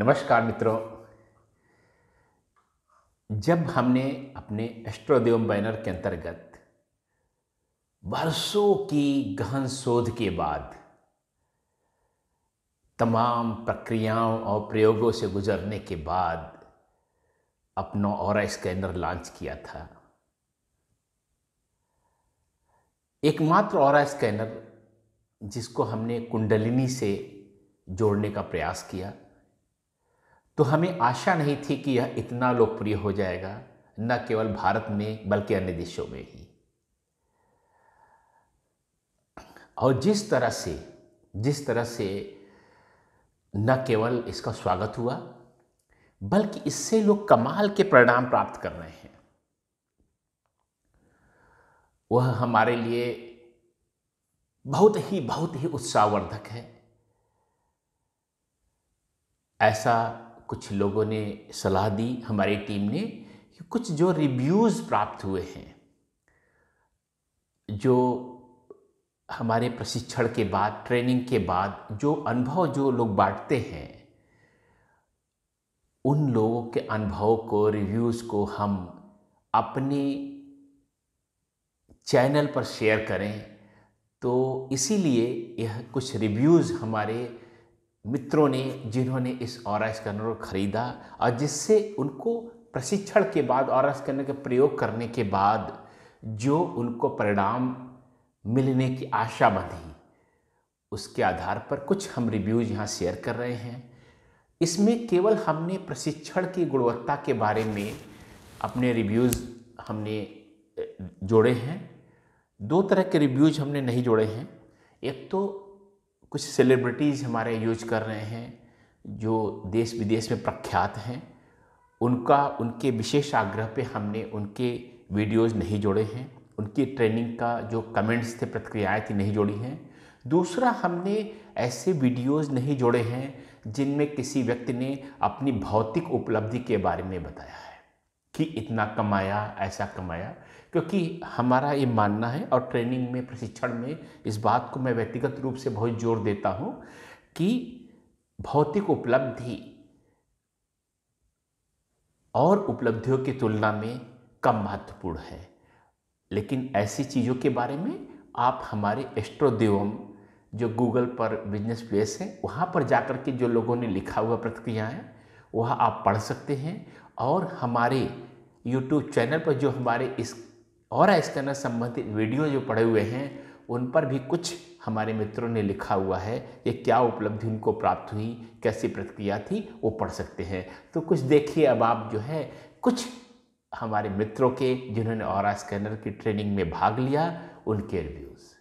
नमस्कार मित्रों। जब हमने अपने एस्ट्रोदेवम बैनर के अंतर्गत वर्षों की गहन शोध के बाद तमाम प्रक्रियाओं और प्रयोगों से गुजरने के बाद अपना ऑरा स्कैनर लॉन्च किया था, एकमात्र ऑरा स्कैनर जिसको हमने कुंडलिनी से जोड़ने का प्रयास किया, तो हमें आशा नहीं थी कि यह इतना लोकप्रिय हो जाएगा, न केवल भारत में बल्कि अन्य देशों में ही। और जिस तरह से न केवल इसका स्वागत हुआ, बल्कि इससे लोग कमाल के परिणाम प्राप्त कर रहे हैं, वह हमारे लिए बहुत ही उत्साहवर्धक है। ऐसा कुछ लोगों ने सलाह दी हमारी टीम ने कि कुछ जो रिव्यूज़ प्राप्त हुए हैं, जो हमारे प्रशिक्षण के बाद, ट्रेनिंग के बाद जो अनुभव जो लोग बांटते हैं, उन लोगों के अनुभव को, रिव्यूज़ को हम अपने चैनल पर शेयर करें। तो इसीलिए यह कुछ रिव्यूज़ हमारे मित्रों ने, जिन्होंने इस ऑरा स्कैनर को खरीदा और जिससे उनको प्रशिक्षण के बाद, ऑरा स्कैनर के प्रयोग करने के बाद जो उनको परिणाम मिलने की आशा बंधी, उसके आधार पर कुछ हम रिव्यूज़ यहाँ शेयर कर रहे हैं। इसमें केवल हमने प्रशिक्षण की गुणवत्ता के बारे में अपने रिव्यूज़ हमने जोड़े हैं। दो तरह के रिव्यूज़ हमने नहीं जोड़े हैं। एक तो कुछ सेलिब्रिटीज़ हमारे यूज कर रहे हैं जो देश विदेश में प्रख्यात हैं, उनके विशेष आग्रह पे हमने उनके वीडियोज़ नहीं जोड़े हैं, उनकी ट्रेनिंग का जो कमेंट्स थे, प्रतिक्रियाएँ थी, नहीं जोड़ी हैं। दूसरा, हमने ऐसे वीडियोज़ नहीं जोड़े हैं जिनमें किसी व्यक्ति ने अपनी भौतिक उपलब्धि के बारे में बताया है कि इतना कमाया, ऐसा कमाया, क्योंकि हमारा ये मानना है और ट्रेनिंग में, प्रशिक्षण में इस बात को मैं व्यक्तिगत रूप से बहुत जोर देता हूँ कि भौतिक उपलब्धि और उपलब्धियों की तुलना में कम महत्वपूर्ण है। लेकिन ऐसी चीज़ों के बारे में आप हमारे एस्ट्रोदेवम जो गूगल पर बिजनेस प्लेस है, वहाँ पर जाकर के जो लोगों ने लिखा हुआ प्रतिक्रियाएँ, वह आप पढ़ सकते हैं। और हमारे YouTube चैनल पर जो हमारे इस ऑरा स्कैनर संबंधित वीडियो जो पड़े हुए हैं, उन पर भी कुछ हमारे मित्रों ने लिखा हुआ है कि क्या उपलब्धि उनको प्राप्त हुई, कैसी प्रतिक्रिया थी, वो पढ़ सकते हैं। तो कुछ देखिए अब आप जो है कुछ हमारे मित्रों के, जिन्होंने ऑरा स्कैनर की ट्रेनिंग में भाग लिया, उनके रिव्यूज़।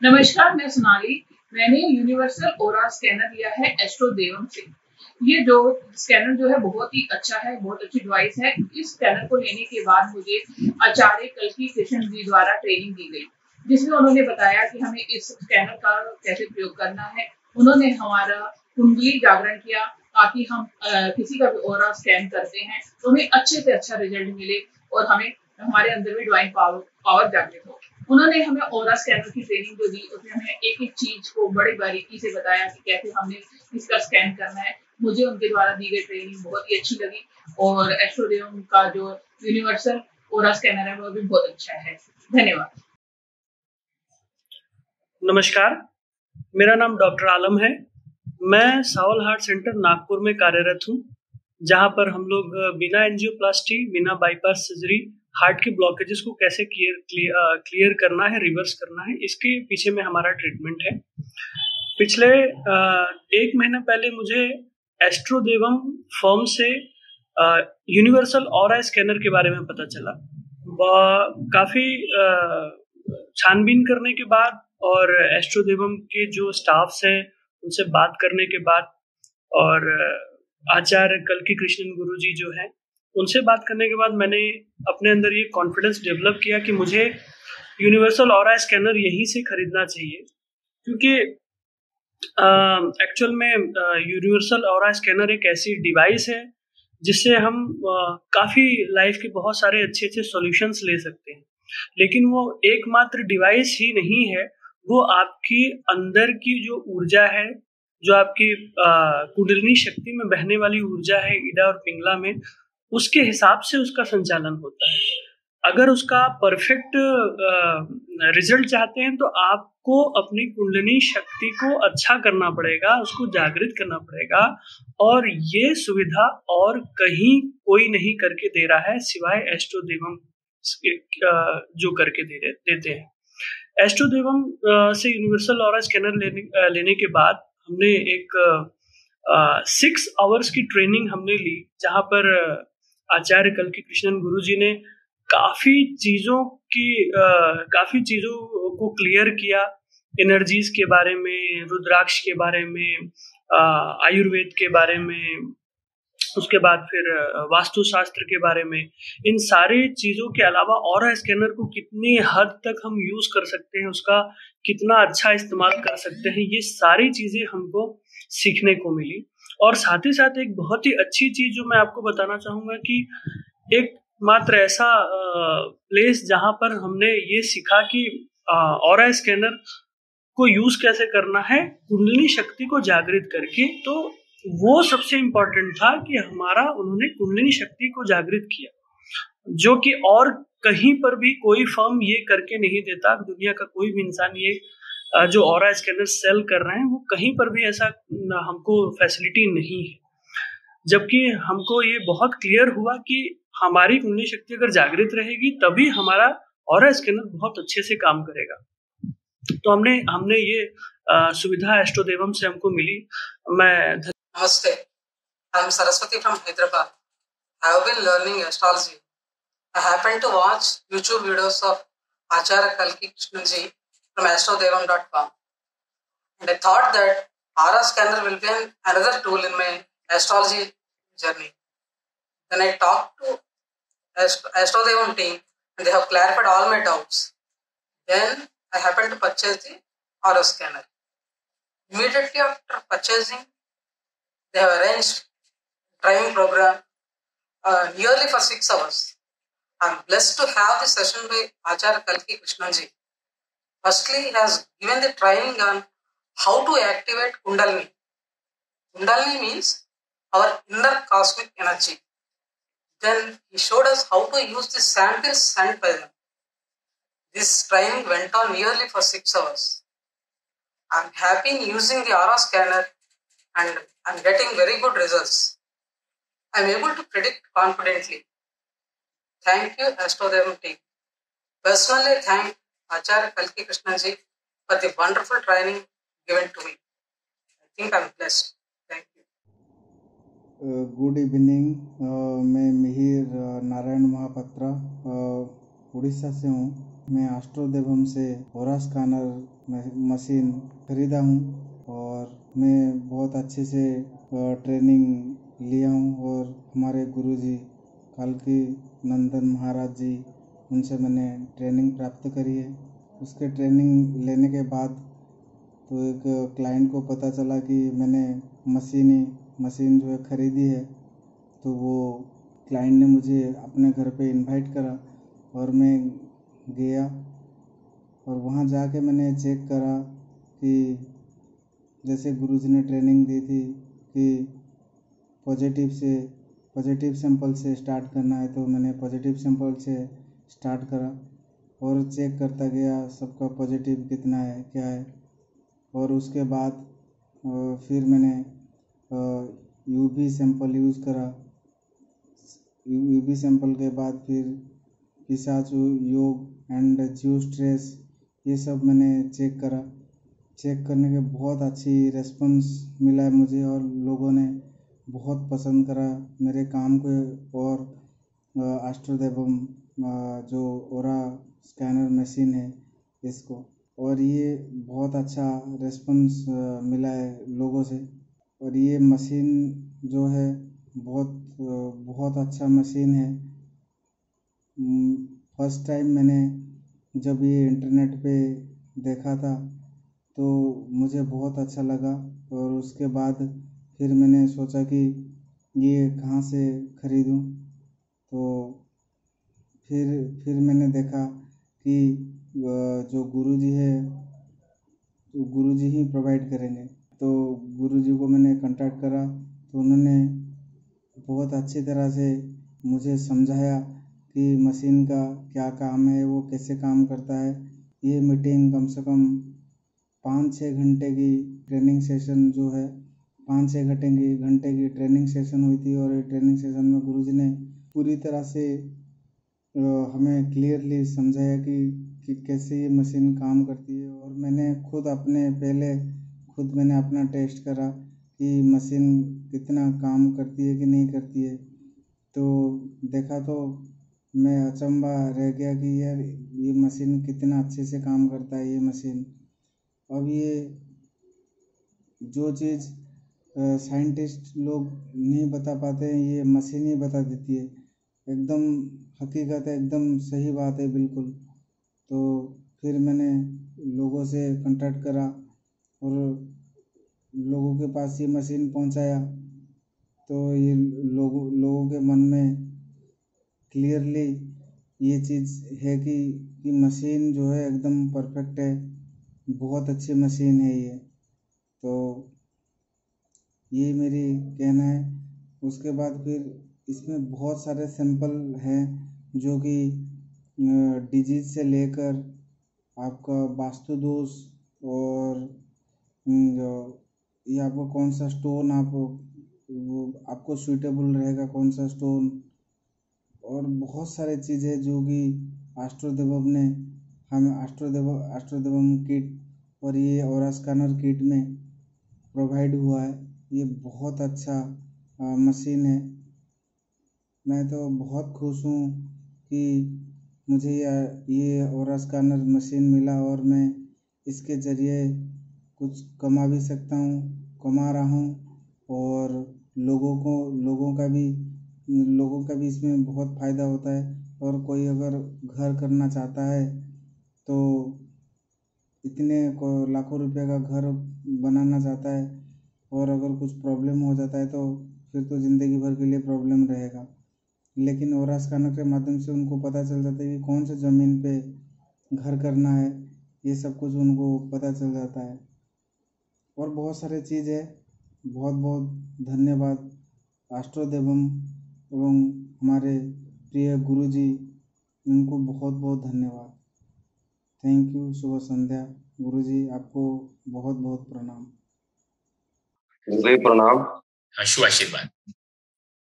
नमस्कार, मैं सोनाली। मैंने यूनिवर्सल ओरा स्कैनर लिया है एस्ट्रोदेवम से। ये जो स्कैनर जो है बहुत ही अच्छा है, बहुत अच्छी डिवाइस है। इस स्कैनर को लेने के बाद मुझे आचार्य कल्की कृष्ण जी द्वारा ट्रेनिंग दी गई, जिसमें उन्होंने बताया कि हमें इस स्कैनर का कैसे प्रयोग करना है। उन्होंने हमारा कुंडली जागरण किया ताकि हम किसी का भी ओरा स्कैन करते हैं तो हमें अच्छे से अच्छा रिजल्ट मिले और हमें हमारे अंदर में डिवाइन पावर जागृत हो। उन्होंने हमें ओरा स्कैनर की ट्रेनिंग जो दी, उसमें हमें एक एक चीज को बड़ी बारीकी से बताया कि कैसे हमने इसका स्कैन करना है। मुझे उनके द्वारा दी गई ट्रेनिंग बहुत ही अच्छी लगी और एस्ट्रोदेवम का जो यूनिवर्सल ओरा स्कैनर है वो भी बहुत अच्छा है। धन्यवाद। नमस्कार, मेरा नाम डॉक्टर आलम है। मैं सावल हार्ट सेंटर नागपुर में कार्यरत हूँ, जहाँ पर हम लोग बिना एंजियोप्लास्टी, बिना बाईपास सर्जरी हार्ट के ब्लॉकेजेस को कैसे क्लियर करना है, रिवर्स करना है, इसके पीछे में हमारा ट्रीटमेंट है। पिछले 1 महीने पहले मुझे एस्ट्रोदेवम फर्म से यूनिवर्सल ऑरा स्कैनर के बारे में पता चला। काफ़ी छानबीन करने के बाद और एस्ट्रोदेवम के जो स्टाफ्स हैं उनसे बात करने के बाद और आचार्य कल्की कृष्णन गुरु जी जो हैं उनसे बात करने के बाद मैंने अपने अंदर ये कॉन्फिडेंस डेवलप किया कि मुझे यूनिवर्सल ऑरा स्कैनर यहीं से खरीदना चाहिए, क्योंकि एक्चुअल में यूनिवर्सल ऑरा स्कैनर एक ऐसी डिवाइस है जिससे हम काफ़ी लाइफ के बहुत सारे अच्छे अच्छे सॉल्यूशंस ले सकते हैं। लेकिन वो एकमात्र डिवाइस ही नहीं है, वो आपकी अंदर की जो ऊर्जा है, जो आपकी कुंडलिनी शक्ति में बहने वाली ऊर्जा है ईडा और पिंगला में, उसके हिसाब से उसका संचालन होता है। अगर उसका परफेक्ट रिजल्ट चाहते हैं तो आपको अपनी कुंडलिनी शक्ति को अच्छा करना पड़ेगा, उसको जागृत करना पड़ेगा, और ये सुविधा और कहीं कोई नहीं करके दे रहा है सिवाय एस्ट्रो देवम जो करके देते हैं। एस्ट्रो देवम से यूनिवर्सल ऑरा स्कैनर लेने के बाद हमने एक 6 आवर्स की ट्रेनिंग हमने ली, जहां पर आचार्य कल्कि कृष्णन गुरु जी ने काफी चीजों को क्लियर किया, एनर्जीज के बारे में, रुद्राक्ष के बारे में, आयुर्वेद के बारे में, उसके बाद फिर वास्तुशास्त्र के बारे में। इन सारी चीजों के अलावा ऑरा स्कैनर को कितनी हद तक हम यूज कर सकते हैं, उसका कितना अच्छा इस्तेमाल कर सकते हैं, ये सारी चीजें हमको सीखने को मिली। और साथ ही साथ एक बहुत ही अच्छी चीज जो मैं आपको बताना चाहूंगा कि एक मात्र ऐसा प्लेस जहां पर हमने ये सीखा कि ऑरा स्कैनर को यूज कैसे करना है कुंडलिनी शक्ति को जागृत करके, तो वो सबसे इम्पोर्टेंट था कि उन्होंने कुंडलिनी शक्ति को जागृत किया, जो कि और कहीं पर भी कोई फर्म ये करके नहीं देता। दुनिया का कोई भी इंसान ये जो ऑरा स्कैनर सेल कर रहे हैं वो कहीं पर भी ऐसा हमको फैसिलिटी नहीं है। जबकि हमको ये बहुत क्लियर हुआ कि हमारी कुंडलिनी शक्ति अगर जागृत रहेगी तभी हमारा ऑरा स्कैनर बहुत अच्छे से काम करेगा। तो हमने ये सुविधा एस्ट्रो देवम से हमको मिली। नमस्ते, I am Saraswati from Hyderabad. I have been learning astrology. I happened to watch YouTube videos of Acharya Kalki Krishnan ji from astrodevam.com, and I thought that aura scanner will be another tool in my astrology journey. Then I talked to Astrodevam team and they have clarified all my doubts. Then I happened to purchase the aura scanner. Immediately after purchasing, they have arranged training program nearly for 6 hours. I am blessed to have the session by Acharya Kalki Krishnan ji. Firstly, he has given the training on how to activate Kundalini. Kundalini means our inner cosmic energy. Then he showed us how to use the samples sent by them. This training went on nearly for 6 hours. I am happy in using the aura scanner and I am getting very good results. I am able to predict confidently. Thank you, Astrodevam team. Personally, thank Acharya Kalki Krishnan ji for the wonderful training given to me. I think I am blessed. Thank you. Good evening. मैं मिहिर नारायण महापात्रा उड़ीसा से हूँ। मैं एस्ट्रोदेवम से aura scanner machine खरीदा हूँ और मैं बहुत अच्छे से ट्रेनिंग लिया हूँ और हमारे गुरुजी काल्की नंदन महाराज जी, उनसे मैंने ट्रेनिंग प्राप्त करी है। उसके ट्रेनिंग लेने के बाद तो एक क्लाइंट को पता चला कि मैंने मशीन जो है ख़रीदी है, तो वो क्लाइंट ने मुझे अपने घर पे इनवाइट करा और मैं गया और वहाँ जाके मैंने चेक करा कि जैसे गुरुजी ने ट्रेनिंग दी थी कि पॉजिटिव सैंपल से स्टार्ट करना है, तो मैंने पॉजिटिव सैंपल से स्टार्ट करा और चेक करता गया सबका पॉजिटिव कितना है क्या है। और उसके बाद फिर मैंने यूवी सैंपल यूज़ करा। यूवी सैंपल के बाद फिर पिशाचू योग एंड जीव स्ट्रेस ये सब मैंने चेक करा। चेक करने के बहुत अच्छी रिस्पॉन्स मिला है मुझे और लोगों ने बहुत पसंद करा मेरे काम को और एस्ट्रोदेवम जो ऑरा स्कैनर मशीन है इसको, और ये बहुत अच्छा रिस्पॉन्स मिला है लोगों से। और ये मशीन जो है बहुत अच्छा मशीन है। फर्स्ट टाइम मैंने जब ये इंटरनेट पे देखा था तो मुझे बहुत अच्छा लगा और उसके बाद फिर मैंने सोचा कि ये कहाँ से ख़रीदूँ, तो फिर मैंने देखा कि जो गुरुजी है तो गुरुजी ही प्रोवाइड करेंगे। तो गुरुजी को मैंने कांटेक्ट करा, तो उन्होंने बहुत अच्छी तरह से मुझे समझाया कि मशीन का क्या काम है, वो कैसे काम करता है। ये मीटिंग कम से कम 5-6 घंटे की ट्रेनिंग सेशन जो है, 5-6 घंटे की ट्रेनिंग सेशन हुई थी। और ये ट्रेनिंग सेशन में गुरुजी ने पूरी तरह से हमें क्लियरली समझाया कि कैसे ये मशीन काम करती है। और मैंने खुद मैंने अपना टेस्ट करा कि मशीन कितना काम करती है कि नहीं करती है। तो देखा तो मैं अचंभा रह गया कि यार ये मशीन कितना अच्छे से काम करता है ये मशीन। अब ये जो चीज़ साइंटिस्ट लोग नहीं बता पाते हैं, ये मशीन ही बता देती है। एकदम हकीकत है, एकदम सही बात है बिल्कुल। तो फिर मैंने लोगों से कांटेक्ट करा और लोगों के पास ये मशीन पहुंचाया। तो ये लोगों के मन में क्लियरली ये चीज़ है कि मशीन जो है एकदम परफेक्ट है, बहुत अच्छी मशीन है ये। तो ये मेरी कहना है। उसके बाद फिर इसमें बहुत सारे सैंपल हैं जो कि डिजीज से लेकर आपका वास्तु दोष और ये आपको कौन सा स्टोन आपको सूटेबल रहेगा, कौन सा स्टोन, और बहुत सारे चीज़ें जो कि एस्ट्रोदेवम ने हमें एस्ट्रोदेवम किट और ये ऑरा स्कैनर किट में प्रोवाइड हुआ है। ये बहुत अच्छा मशीन है। मैं तो बहुत खुश हूँ कि मुझे ये ऑरा स्कैनर मशीन मिला और मैं इसके ज़रिए कुछ कमा भी सकता हूँ, कमा रहा हूँ। और लोगों का भी इसमें बहुत फ़ायदा होता है। और कोई अगर घर करना चाहता है तो इतने लाखों रुपए का घर बनाना चाहता है और अगर कुछ प्रॉब्लम हो जाता है तो फिर तो ज़िंदगी भर के लिए प्रॉब्लम रहेगा। लेकिन ऑरा स्कैनर के माध्यम से उनको पता चल जाता है कि कौन से ज़मीन पे घर करना है, ये सब कुछ उनको पता चल जाता है। और बहुत सारे चीज़ है। बहुत बहुत धन्यवाद एस्ट्रोदेवम एवं हमारे प्रिय गुरुजी, उनको बहुत बहुत धन्यवाद। Thank you. शुभ संध्या गुरुजी, आपको बहुत बहुत प्रणाम। गुरुदेव प्रणाम। शुभ आशीर्वाद।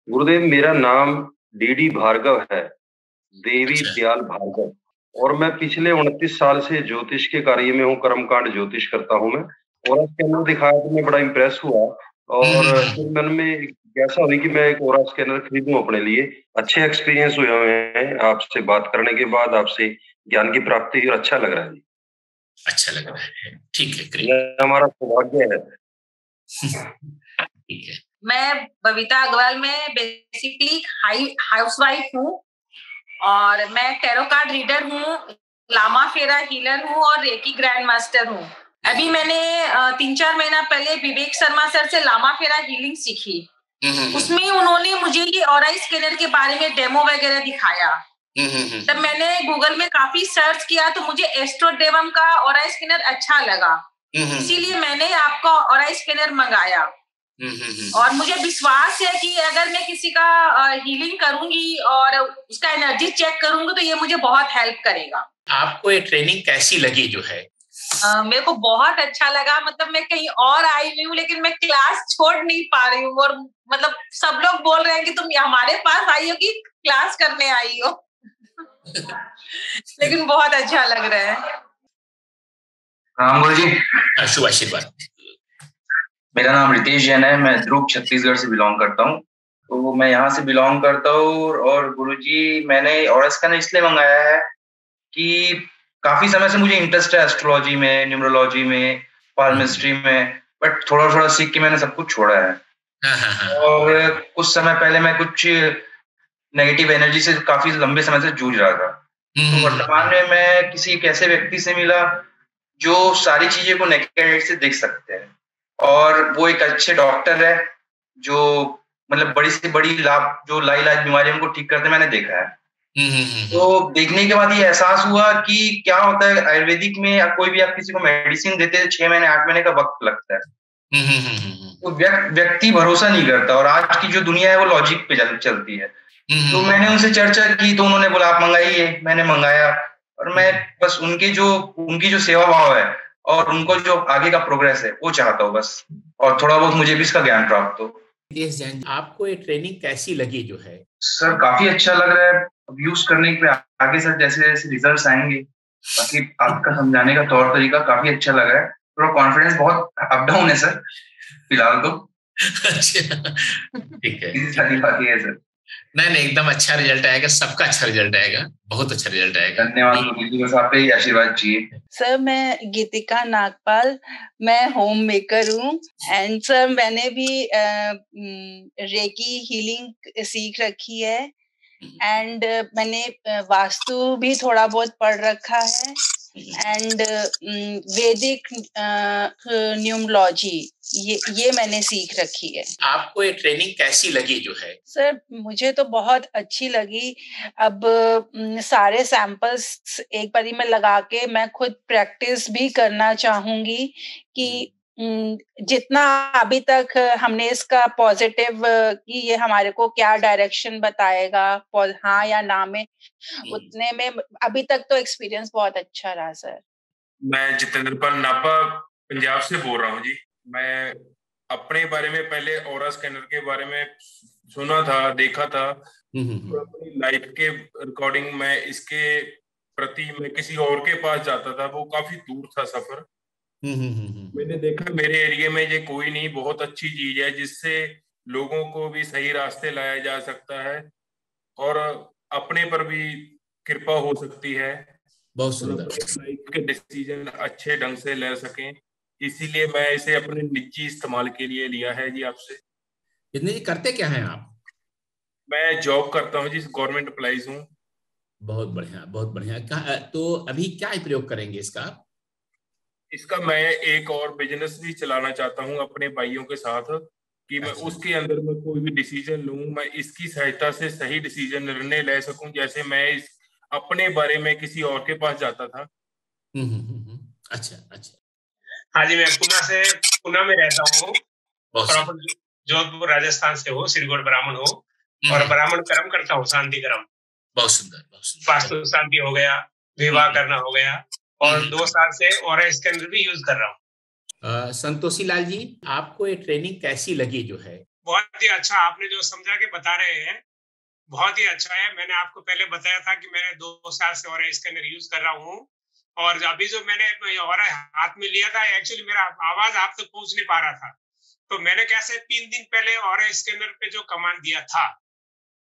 गुरुदेव, मेरा नाम डीडी भार्गव है, देवी अच्छा। दयाल भार्गव, और मैं पिछले 29 साल से ज्योतिष के कार्य में हूँ। कर्मकांड ज्योतिष करता हूँ मैं। और स्कैनर दिखाया तो मैं बड़ा इम्प्रेस हुआ और फिर मन में कैसा हुई कि मैं एक ऑरा स्कैनर खरीदूं अपने लिए। अच्छे एक्सपीरियंस हुए हैं आपसे बात करने के बाद, आपसे ज्ञान की प्राप्ति, और अच्छा लग रहा है। अच्छा लग रहा है, ठीक है, ग्रेट। यह हमारा सौभाग्य है। ठीक है। मैं बबीता अग्रवाल, मैं बेसिकली हाउसवाइफ हूँ और मैं टैरो कार्ड रीडर हूँ, लामा फेरा हीलर हूँ और रेकी ग्रैंड मास्टर हूँ। अभी मैंने 3-4 महीना पहले विवेक शर्मा सर से लामा फेरा हीलिंग सीखी। उसमें उन्होंने मुझे ये ऑरा स्कैनर के बारे में डेमो वगैरह दिखाया। तब मैंने गूगल में काफी सर्च किया तो मुझे एस्ट्रोदेवम का ऑरा स्कैनर अच्छा लगा, इसीलिए मैंने आपका ऑरा स्कैनर मंगाया। और मुझे विश्वास है कि अगर मैं किसी का हीलिंग करूंगी और उसका एनर्जी चेक करूंगी तो ये मुझे बहुत हेल्प करेगा। आपको ये ट्रेनिंग कैसी लगी जो है? मेरे को बहुत अच्छा लगा। मतलब मैं कहीं और आई हुई हूँ लेकिन मैं क्लास छोड़ नहीं पा रही हूँ। और मतलब सब लोग बोल रहे हैं कि तुम हमारे पास आई हो कि क्लास करने आई हो। लेकिन बहुत अच्छा लग रहा है। राम गुरु जी। शुभ आशीर्वाद। मेरा नाम रितेश जैन है, मैं ध्रुव छत्तीसगढ़ से बिलोंग करता हूँ। तो मैं यहाँ से बिलोंग करता हूँ। और गुरुजी, मैंने ऑरा स्कैनर इसलिए मंगाया है कि काफी समय से मुझे इंटरेस्ट है एस्ट्रोलॉजी में, न्यूमरोलॉजी में, पाल्मिस्ट्री में, बट थोड़ा थोड़ा सीख के मैंने सब कुछ छोड़ा है। और कुछ समय पहले मैं कुछ नेगेटिव एनर्जी से काफी लंबे समय से जूझ रहा था। तो वर्तमान में मैं किसी एक ऐसे व्यक्ति से मिला जो सारी चीजें को नेकेड से देख सकते हैं, और वो एक अच्छे डॉक्टर है जो मतलब बड़ी से बड़ी जो लाइलाज बीमारियों को ठीक करते मैंने देखा है। तो देखने के बाद ये एहसास हुआ कि क्या होता है आयुर्वेदिक में, या कोई भी आप किसी को मेडिसिन देते हैं 6 महीने 8 महीने का वक्त लगता है। तो व्यक्ति भरोसा नहीं करता, और आज की जो दुनिया है वो लॉजिक पे चलती है। तो मैंने उनसे चर्चा की, तो उन्होंने बोला आप मंगाइए। मैंने मंगाया, और मैं बस उनकी जो सेवा भाव है और उनको जो आगे का प्रोग्रेस है वो चाहता हूँ बस, और थोड़ा बहुत मुझे भी इसका ज्ञान प्राप्त हो। रितेश जैन जी, आपको ये ट्रेनिंग कैसी लगी जो है? सर काफी अच्छा लग रहा है। अब यूज करने पे आगे सर जैसे जैसे रिजल्ट्स आएंगे, बाकी आपका समझाने का तौर तरीका काफी अच्छा लगा है। थोड़ा कॉन्फिडेंस बहुत अप डाउन है सर फिलहाल तो। अच्छा, ठीक है, इसी सारी बात है सर। नहीं एकदम अच्छा रिजल्ट आएगा, सबका अच्छा रिजल्ट आएगा, बहुत अच्छा रिजल्ट आएगा। धन्यवाद गुरुजी, बस आपका ही आशीर्वाद चाहिए। सर मैं गीतिका नागपाल, मैं होम मेकर हूँ। एंड सर मैंने भी रेकी हीलिंग सीख रखी है, एंड मैंने वास्तु भी थोड़ा बहुत पढ़ रखा है, एंड वैदिक न्यूमरोलॉजी ये मैंने सीख रखी है। आपको ये ट्रेनिंग कैसी लगी जो है? सर मुझे तो बहुत अच्छी लगी। अब सारे सैंपल्स एक बारी में लगा के मैं खुद प्रैक्टिस भी करना चाहूंगी कि जितना अभी तक हमने इसका पॉजिटिव कि ये हमारे को क्या डायरेक्शन बताएगा हाँ या ना में, उतने में अभी तक तो एक्सपीरियंस बहुत अच्छा रहा सर। मैं जितेंद्र पाल नापा पंजाब से बोल रहा हूँ जी। मैं अपने बारे में पहले ऑरा स्कैनर के बारे में सुना था, देखा था, और अपनी लाइफ के रिकॉर्डिंग में इसके प्रति मैं किसी और के पास जाता था, वो काफी दूर था सफर। मैंने देखा मेरे एरिया में ये कोई नहीं, बहुत अच्छी चीज है जिससे लोगों को भी सही रास्ते लाया जा सकता है और अपने पर भी कृपा हो सकती है, बहुत सुंदर, लाइफ के डिसीजन अच्छे ढंग से ले सकें। इसीलिए मैं इसे अपने निजी इस्तेमाल के लिए लिया है जी आपसे। इतने जी करते क्या हैं आप? मैं जॉब करता हूँ जी, गवर्नमेंट एम्प्लॉइज हूँ। बहुत बढ़िया, बहुत बढ़िया। तो अभी क्या प्रयोग करेंगे इसका? मैं एक और बिजनेस भी चलाना चाहता हूँ अपने भाइयों के साथ, कि मैं उसके अंदर में कोई भी डिसीजन लूँ, मैं इसकी सहायता से सही डिसीजन निर्णय ले सकूं, जैसे मैं अपने बारे में किसी और के पास जाता था। अच्छा अच्छा। हाँ जी, मैं पुणे में रहता हूँ, प्रॉपर जोधपुर राजस्थान से हूँ, सिरगोड़ ब्राह्मण हूँ, और ब्राह्मण कर्म करता हूँ, शांति कर्म। बहुत सुंदर, बहुत सुंदर। वास्तु शांति हो गया, विवाह करना हो गया, और 2 साल से ऑरा स्कैनर भी यूज कर रहा हूँ। संतोषी लाल जी, आपको ये ट्रेनिंग कैसी लगी जो है? बहुत ही अच्छा, आपने जो समझा के बता रहे हैं बहुत ही अच्छा है। मैंने आपको पहले बताया था कि मैंने 2 साल से ऑरा स्कैनर यूज कर रहा हूँ, और अभी जो मैंने ऑरा हाथ में लिया था, एक्चुअली मेरा आवाज आप तक पहुंच नहीं पा रहा था, तो मैंने कैसे 3 दिन पहले ऑरा स्कैनर पे जो कमांड दिया था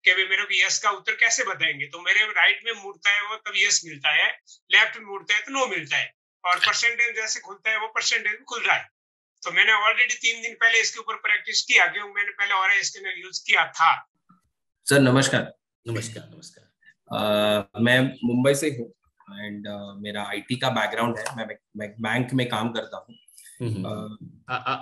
कि वे मेरे को यस का उत्तर कैसे बताएंगे, तो मेरे राइट में मुड़ता है वो तब यस मिलता है, लेफ्ट में मुड़ता है तो नो मिलता है, और परसेंटेज जैसे खुलता है वो परसेंटेज खुल रहा है। तो मैंने ऑलरेडी 3 दिन पहले इसके ऊपर प्रैक्टिस किया, क्योंकि मैंने पहले ऑरा स्कैनर यूज किया था। सर नमस्कार। नमस्कार नमस्कार। मैं मुंबई से हूँ, एंड मेरा आईटी का बैकग्राउंड है, मैं बैंक में काम करता हूँ।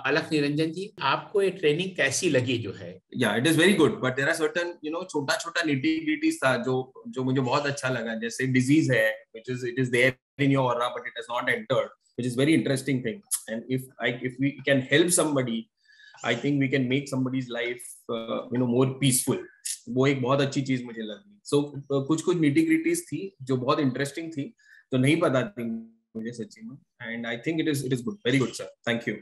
अलख निरंजन जी, आपको ये ट्रेनिंग कैसी लगी जो है? या it is very good, but there are certain छोटा छोटा निटी-ग्रिटीज था जो मुझे बहुत अच्छा लगा, जैसे डिजीज है which is it is there in your aura but it has not entered, which is very interesting thing, and if we can help somebody, I think we can make somebody's life more peaceful. वो एक बहुत अच्छी चीज मुझे लगी। सो कुछ nitty-gritties थी जो बहुत इंटरेस्टिंग थी, तो नहीं पता थी मुझे सच्ची में, and I think it is good, very good sir, thank you.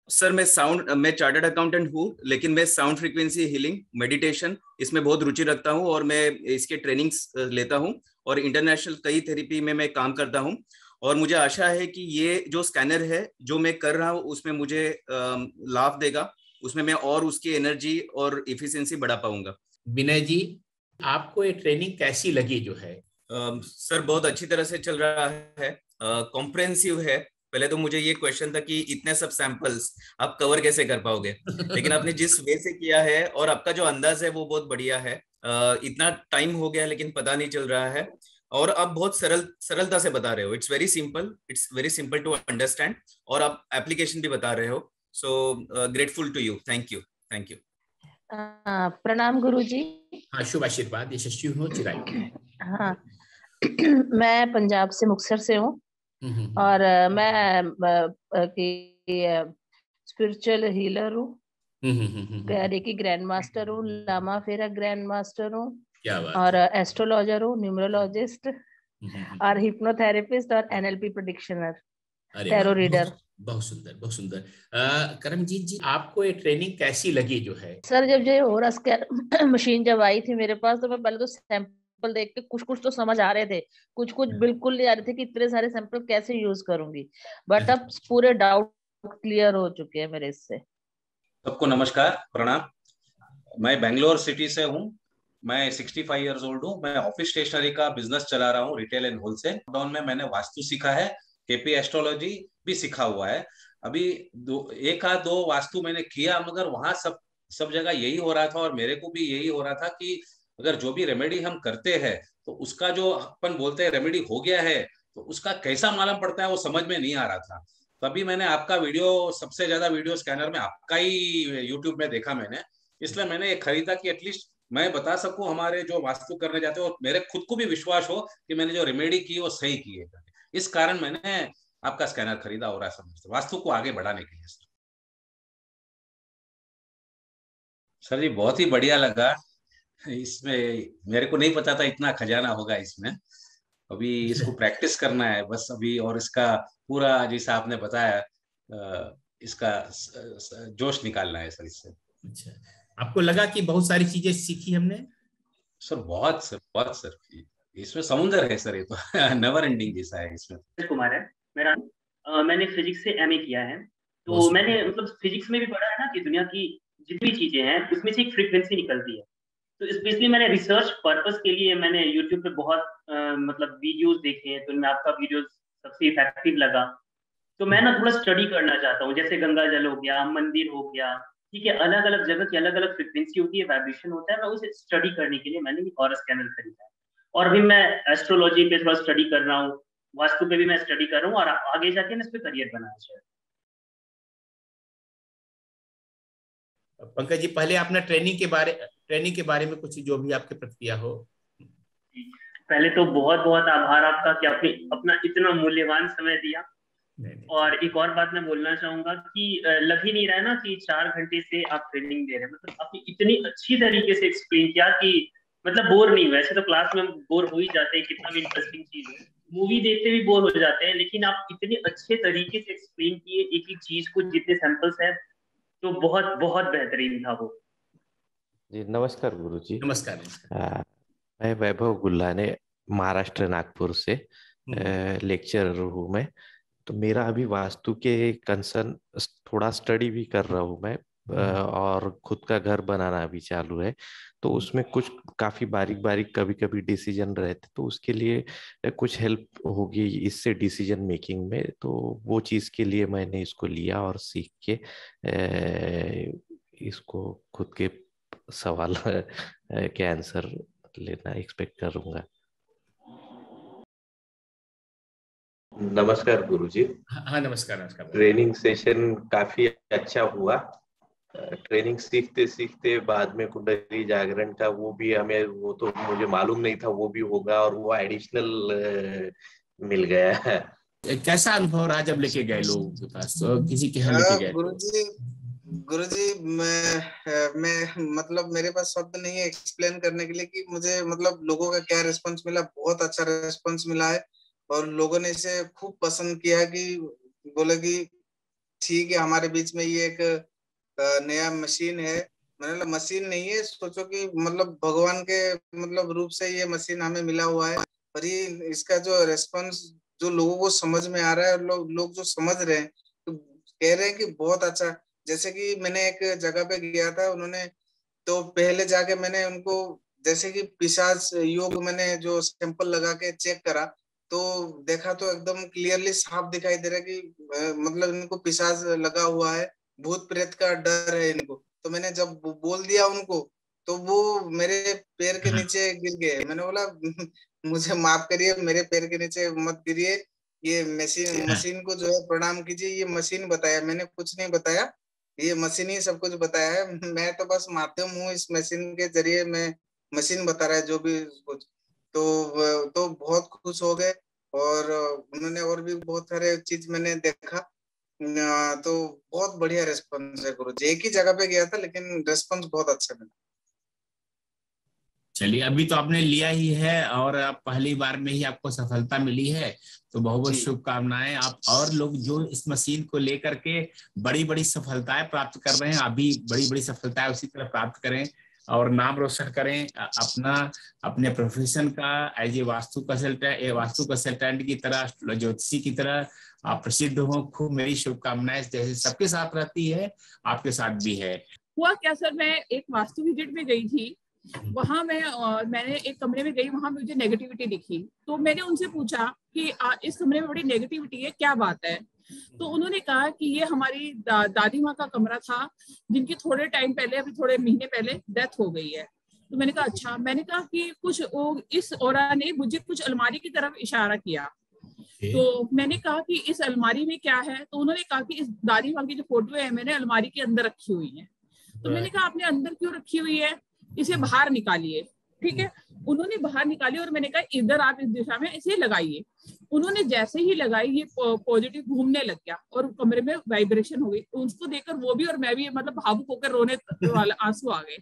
Sir मैं चार्टर्ड अकाउंटेंट हूँ, लेकिन मैं साउंड फ्रीक्वेंसी हीलिंग, मेडिटेशन इसमें बहुत रुचि रखता हूँ, और मैं इसके ट्रेनिंग्स लेता हूँ, और इंटरनेशनल कई थेरेपी में मैं काम करता हूँ, और मुझे आशा है कि ये जो स्कैनर है जो मैं कर रहा हूँ उसमें मुझे लाभ देगा, उसमें मैं और उसकी एनर्जी और इफिशिएंसी बढ़ा पाऊंगा। विनय जी, आपको ये ट्रेनिंग कैसी लगी जो है? सर बहुत अच्छी तरह से चल रहा है, कॉम्प्रिहेंसिव है। पहले तो मुझे ये क्वेश्चन था कि इतने सब सैंपल्स आप कवर कैसे कर पाओगे, लेकिन आपने जिस वे से किया है और आपका जो अंदाज है वो बहुत बढ़िया है। इतना टाइम हो गया लेकिन पता नहीं चल रहा है, और आप बहुत सरलता से बता रहे हो। It's very simple to understand, और आप एप्लीकेशन भी बता रहे हो। So grateful to you, thank you. प्रणाम गुरुजी। हाँ, शुभ आशीर्वाद, यशस्वी हो चिराई। हाँ, मैं पंजाब से मुक्तसर से हूँ, और मैं स्पिरिचुअल हीलर हूँ, रेकी ग्रैंड मास्टर हूँ, लामा फेरा ग्रैंड मास्टर हूँ, और एस्ट्रोलॉजर हूँ, न्यूमरोलॉजिस्ट और हिप्नोथेरेपिस्ट और एनएलपी प्रेडिक्शनर, टैरो रीडर। बहुत सुंदर, बहुत सुंदर। करमजीत जी, आपको ये ट्रेनिंग कैसी लगी जो है? सर, जब ये ऑरा स्कैनर मशीन जब आई थी मेरे पास, तो मैं पहले तो सैंपल देख के कुछ कुछ तो समझ आ रहे थे, कुछ कुछ बिल्कुल नहीं आ रहे थे कि इतने सारे सैंपल कैसे यूज करूंगी, बट अब पूरे डाउट क्लियर हो चुके हैं मेरे इससे। सबको नमस्कार, प्रणाम। मैं बेंगलोर सिटी से हूँ। मैं 65 इयर्स ओल्ड हूँ। मैं ऑफिस स्टेशनरी का बिजनेस चला रहा हूँ, रिटेल एंड होलसेल। लॉकडाउन में मैंने वास्तु सीखा है, केपी एस्ट्रोलॉजी भी सीखा हुआ है। अभी एक आध दो वास्तु मैंने किया, मगर वहां सब जगह यही हो रहा था और मेरे को भी यही हो रहा था कि अगर जो भी रेमेडी हम करते हैं तो उसका जो अपन बोलते हैं रेमेडी हो गया है, तो उसका कैसा मालूम पड़ता है वो समझ में नहीं आ रहा था। तभी मैंने आपका वीडियो, सबसे ज्यादा वीडियो स्कैनर में आपका ही यूट्यूब में देखा मैंने, इसलिए मैंने ये खरीदा कि एटलीस्ट मैं बता सकूं हमारे जो वास्तु करने जाते हैं और मेरे खुद को भी विश्वास हो कि मैंने जो रेमेडी की वो सही की है। इस कारण मैंने आपका स्कैनर खरीदा और वास्तु को आगे बढ़ाने के लिए। सर जी, बहुत ही बढ़िया लगा। इसमें मेरे को नहीं पता था इतना खजाना होगा इसमें। अभी इसको प्रैक्टिस करना है बस अभी, और इसका पूरा जैसा आपने बताया इसका जोश निकालना है सर इससे। अच्छा, आपको लगा कि बहुत सारी चीजें सीखी हमने? सर बहुत सर, इसमें समुद्र है सर, ये तो नेवर एंडिंग जैसा है इसमें। कुमार है मेरा, मैंने फिजिक्स से एमए किया है। तो मैंने मतलब फिजिक्स में भी पढ़ा है ना कि दुनिया की जितनी चीजें हैं उसमें से एक फ्रीक्वेंसी निकलती है। तो स्पेशली मैंने रिसर्च पर्पस के लिए मैंने यूट्यूब पे बहुत मतलब वीडियोस देखे हैं, तो उनमें आपका वीडियो सबसे इफेक्टिव लगा। तो मैं ना थोड़ा स्टडी करना चाहता हूँ, जैसे गंगा जल हो गया, मंदिर हो गया, ठीक है, अलग अलग जगह की अलग अलग फ्रिक्वेंसी होती है, वाइब्रेशन होता है। मैं उसे स्टडी करने के लिए मैंने ऑरा स्कैनर खरीदा है, और अभी मैं एस्ट्रोलॉजी पे थोड़ा स्टडी कर रहा हूँ, वास्तु पे भी मैं स्टडी कर रहा हूँ, और आगे जाके मैं इस पे करियर बनाना चाहता हूँ। पंकज जी, पहले आपने ट्रेनिंग के बारे में कुछ जो भी आपकी प्रतिक्रिया हो। पहले तो बहुत बहुत आभार आपका कि आपने अपना इतना मूल्यवान समय दिया। और एक और बात मैं बोलना चाहूंगा कि लग ही नहीं रहा है ना कि 4 घंटे से आप ट्रेनिंग दे रहे हैं, मतलब आपने इतनी अच्छी तरीके से एक्सप्लेन किया कि मतलब बोर नहीं हुआ। ऐसे तो क्लास में बोर हो ही जाते हैं, कितना भी इंटरेस्टिंग चीज है, मूवी देखते भी बोर हो जाते हैं, लेकिन आप इतने अच्छे तरीके से एक्सप्लेन किए एक एक चीज को, जितने सैंपल्स है, तो बहुत बहुत बेहतरीन था वो। जी नमस्कार गुरुजी। नमस्कार। मैं वैभव गुल्लाने, महाराष्ट्र, नागपुर से लेक्चरर हूँ मैं। तो मेरा अभी वास्तु के कंसर्न थोड़ा स्टडी भी कर रहा हूँ मैं, और खुद का घर बनाना भी चालू है। तो उसमें कुछ काफी बारीक बारीक कभी कभी डिसीजन रहते, तो उसके लिए कुछ हेल्प होगी इससे डिसीजन मेकिंग में। तो वो चीज के लिए मैंने इसको लिया और सीख के इसको खुद के सवाल के आंसर लेना एक्सपेक्ट करूंगा। नमस्कार गुरुजी। हाँ नमस्कार। ट्रेनिंग सेशन काफी अच्छा हुआ। ट्रेनिंग सीखते सीखते बाद में कुंडली जागरण का वो भी हमें, वो तो मुझे मालूम नहीं था वो भी होगा, और वो एडिशनल मिल गया है। कैसा अनुभव रहा जब लेके गए लोगों के पास, किसी के यहाँ लेके गए? गुरुजी मैं मतलब मेरे पास शब्द नहीं है एक्सप्लेन करने के लिए कि मुझे मतलब लोगों का क्या रिस्पांस मिला। बहुत अच्छा रिस्पांस मिला है, और लोगों ने इसे खूब पसंद किया कि बोले कि ठीक है, हमारे बीच में ये एक नया मशीन है। मतलब मशीन नहीं है, सोचो कि मतलब भगवान के मतलब रूप से ये मशीन हमें मिला हुआ है, और ये इसका जो रेस्पॉन्स जो लोगों को समझ में आ रहा है, और लोग जो समझ रहे हैं तो कह रहे हैं कि बहुत अच्छा। जैसे कि मैंने एक जगह पे गया था, उन्होंने तो पहले जाके मैंने उनको जैसे कि पिशाच योग मैंने जो सैंपल लगा के चेक करा, तो देखा तो एकदम क्लियरली साफ दिखाई दे रहा है कि मतलब इनको पिशाच लगा हुआ है, भूत प्रेत का डर है इनको। तो मैंने जब बोल दिया उनको, तो वो मेरे पैर के नीचे गिर गए। मैंने बोला मुझे माफ करिए, मेरे पैर के नीचे मत गिरिए, ये मशीन को जो है प्रणाम कीजिए। ये मशीन बताया, मैंने कुछ नहीं बताया, ये मशीन ही सब कुछ बताया है। मैं तो बस माध्यम हूँ, इस मशीन के जरिए मैं, मशीन बता रहा है जो भी कुछ। तो बहुत खुश हो गए, और उन्होंने और भी बहुत सारे चीज मैंने देखा, तो बहुत बढ़िया रेस्पॉन्स है गुरुजी। एक ही जगह पे गया था लेकिन रेस्पॉन्स बहुत अच्छा मिला। चलिए, अभी तो आपने लिया ही है और आप पहली बार में ही आपको सफलता मिली है, तो बहुत बहुत शुभकामनाएं। आप और लोग जो इस मशीन को लेकर के बड़ी बड़ी सफलताएं प्राप्त कर रहे हैं, अभी बड़ी बड़ी सफलताएं उसी तरह प्राप्त करें और नाम रोशन करें अपना, अपने प्रोफेशन का एज ए वास्तु कंसल्टेंट की तरह, ज्योतिषी की तरह आप प्रसिद्ध हो। खूब मेरी शुभकामनाएं जैसे सबके साथ रहती है आपके साथ भी है। हुआ क्या सर, मैं एक वास्तु विजिट में गई थी, वहां मैंने एक कमरे में गई, वहां मुझे नेगेटिविटी दिखी, तो मैंने उनसे पूछा कि इस कमरे में बड़ी नेगेटिविटी है, क्या बात है? तो उन्होंने कहा कि ये हमारी दादी माँ का कमरा था, जिनकी थोड़े टाइम पहले, अभी थोड़े महीने पहले डेथ हो गई है। तो मैंने कहा अच्छा। मैंने कहा कि कुछ इस औरा ने मुझे कुछ अलमारी की तरफ इशारा किया। तो मैंने कहा कि इस अलमारी में क्या है? तो उन्होंने कहा कि इस दादी माँ की जो फोटो है मैंने अलमारी के अंदर रखी हुई है। तो मैंने कहा आपने अंदर क्यों रखी हुई है? इसे बाहर निकालिए। ठीक है, उन्होंने बाहर निकाली और मैंने कहा इधर आप इस दिशा में इसे लगाइए। उन्होंने जैसे ही लगाई ये पॉजिटिव घूमने लग गया और कमरे में वाइब्रेशन हो गई। उसको देखकर वो भी और मैं भी मतलब भावुक होकर रोने वाले आंसू आ गए।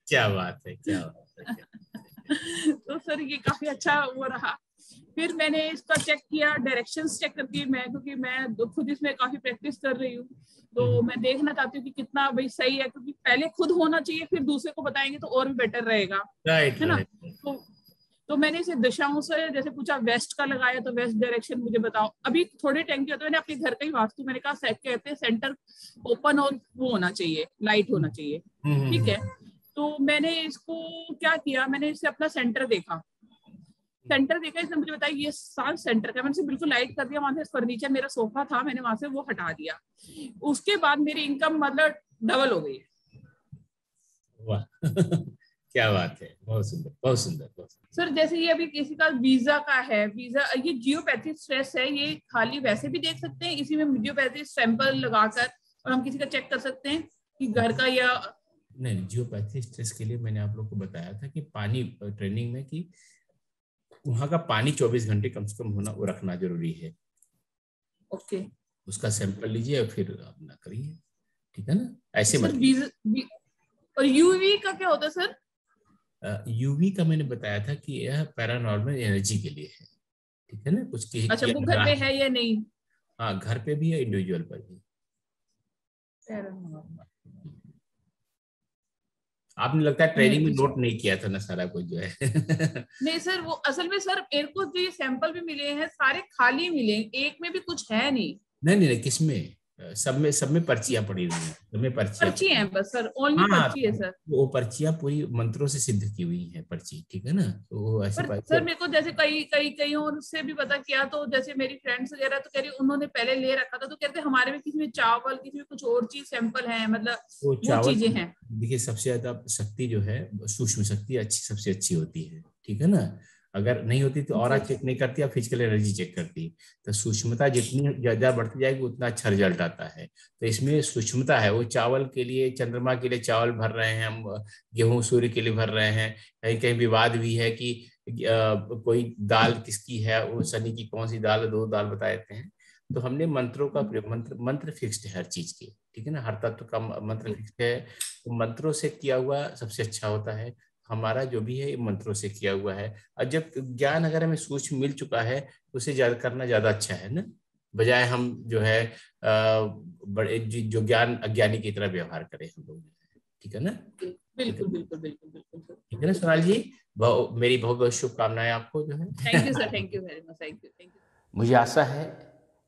क्या बात है, क्या बात है। तो सर ये काफी अच्छा वो रहा। फिर मैंने इसका चेक किया, डायरेक्शंस चेक करके, क्योंकि मैं खुद इसमें काफी प्रैक्टिस कर रही हूँ, तो मैं देखना चाहती हूँ कि कितना भाई सही है, क्योंकि पहले खुद होना चाहिए फिर दूसरे को बताएंगे तो और भी बेटर रहेगा, है ना। तो मैंने इसे दिशाओं से जैसे पूछा, वेस्ट का लगाया तो वेस्ट डायरेक्शन मुझे बताओ। अभी थोड़े टाइम के होते मैंने अपने घर का ही वास्तु, मैंने कहा कहते हैं सेंटर ओपन और वो होना चाहिए, लाइट होना चाहिए। ठीक है, तो मैंने इसको क्या किया, मैंने इसे अपना सेंटर देखा, इसने मुझे बताया ये सांस सेंटर का। मैंने इसे बिल्कुल लाइट कर दिया, वहां से फर्नीचर मेरा सोफा था, मैंने वहां से वो हटा दिया। उसके बाद मेरी इनकम मतलब डबल हो गई। वाह क्या बात है, बहुत सुंदर, बहुत सुंदर, बहुत सुंदर। सर जैसे ये अभी किसी का वीजा का है, वीजा ये जियोपैथिक स्ट्रेस है, ये खाली वैसे भी देख सकते हैं, इसी में जियोपैथिक सैंपल लगाकर और हम किसी का चेक कर सकते हैं कि घर का या नहीं। जियोपैथिक स्ट्रेस के लिए मैंने आप लोग को बताया था कि पानी ट्रेनिंग में कि वहां का पानी 24 घंटे कम से कम होना, वो रखना जरूरी है। ओके, उसका सैंपल लीजिए और फिर अपना करिए, ठीक है ना। ऐसे मत। और यूवी का क्या होता है सर? यूवी का मैंने बताया था कि यह पैरानॉर्मल एनर्जी के लिए है, ठीक है ना। कुछ की अच्छा, वो घर पे है या नहीं? हाँ, घर पे भी है, इंडिविजुअल पर भी। आपने लगता है ट्रेनिंग में नोट नहीं किया था ना सारा कुछ जो है। नहीं सर, वो असल में सर मेरे को जो ये सैंपल भी मिले हैं सारे खाली मिले, एक में भी कुछ है नहीं। नहीं, किसमें? सब में पर्चियां पड़ी हुई हैं, सब में पर्ची हैं बस सर, ओनली पर्ची है सर। वो पर्चियां पूरी मंत्रों से सिद्ध की हुई है पर्ची, ठीक है ना। तो वो ऐसे सर मेरे को जैसे कई और से भी पता किया, तो जैसे मेरी फ्रेंड्स वगैरह तो कह रही उन्होंने पहले ले रखा था, तो कहते हमारे में किसी में चावल, किसी में कुछ और चीज सैंपल है, मतलब वो चीजें हैं। देखिए, सबसे ज्यादा शक्ति जो है सूक्ष्म शक्ति अच्छी, सबसे अच्छी होती है, ठीक है ना। अगर नहीं होती तो ऑरा चेक नहीं करती, आप फिजिकल एनर्जी चेक करती। तो सूक्ष्मता जितनी ज्यादा बढ़ती जाएगी उतना अच्छा रिजल्ट आता है। तो इसमें सूक्ष्मता है। वो चावल के लिए, चंद्रमा के लिए चावल भर रहे हैं हम, गेहूं सूर्य के लिए भर रहे हैं। कहीं कहीं विवाद भी है कि कोई दाल किसकी है, वो शनि की कौन सी दाल, 2 दाल बता देते हैं। तो हमने मंत्रों का मंत्र फिक्स्ड है हर चीज के, ठीक है ना। हर तत्व का मंत्र फिक्स्ड है, तो मंत्रों से किया हुआ सबसे अच्छा होता है। हमारा जो भी है मंत्रों से किया हुआ है। और जब ज्ञान अगर हमें सूक्ष्म मिल चुका है तो उसे ज्यादा करना ज्यादा अच्छा है ना, बजाय हम जो है बड़े जो ज्ञान अज्ञानी की तरह व्यवहार करें हम लोग, ठीक है ना। बिल्कुल। ठीक है ना सोनाल जी, मेरी बहुत बहुत शुभकामनाएं आपको जो है। Thank you sir, thank you very much, thank you. मुझे आशा है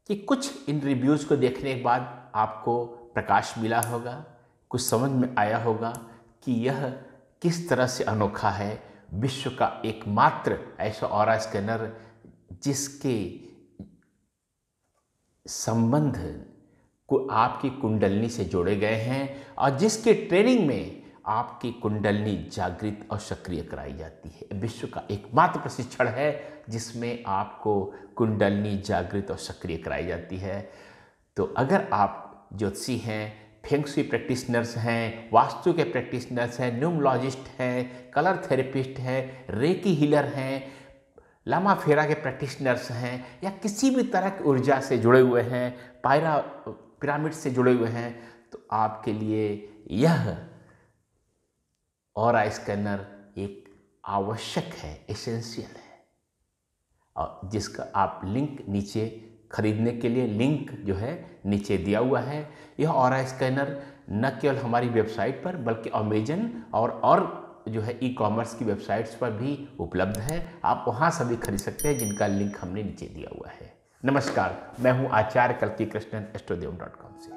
कि कुछ इन रिव्यूज को देखने के बाद आपको प्रकाश मिला होगा, कुछ समझ में आया होगा कि यह किस तरह से अनोखा है। विश्व का एकमात्र ऐसा ऑरा स्कैनर जिसके संबंध को आपकी कुंडलनी से जोड़े गए हैं और जिसके ट्रेनिंग में आपकी कुंडलनी जागृत और सक्रिय कराई जाती है। विश्व का एकमात्र प्रशिक्षण है जिसमें आपको कुंडलनी जागृत और सक्रिय कराई जाती है। तो अगर आप ज्योतिषी हैं, फेंगशुई प्रैक्टिशनर्स हैं, वास्तु के प्रैक्टिशनर्स हैं, न्यूमरोलॉजिस्ट हैं, कलर थेरेपिस्ट हैं, रेकी हीलर हैं, लामा फेरा के प्रैक्टिशनर्स हैं, या किसी भी तरह की ऊर्जा से जुड़े हुए हैं, पिरामिड से जुड़े हुए हैं तो आपके लिए यह ऑरा स्कैनर एक आवश्यक है, एसेंशियल है, और जिसका आप लिंक नीचे खरीदने के लिए लिंक जो है नीचे दिया हुआ है। यह ऑरा स्कैनर न केवल हमारी वेबसाइट पर बल्कि अमेजन और जो है ई-कॉमर्स की वेबसाइट्स पर भी उपलब्ध है। आप वहाँ से भी खरीद सकते हैं जिनका लिंक हमने नीचे दिया हुआ है। नमस्कार, मैं हूँ आचार्य कल्की कृष्णन, astrodevam.com से।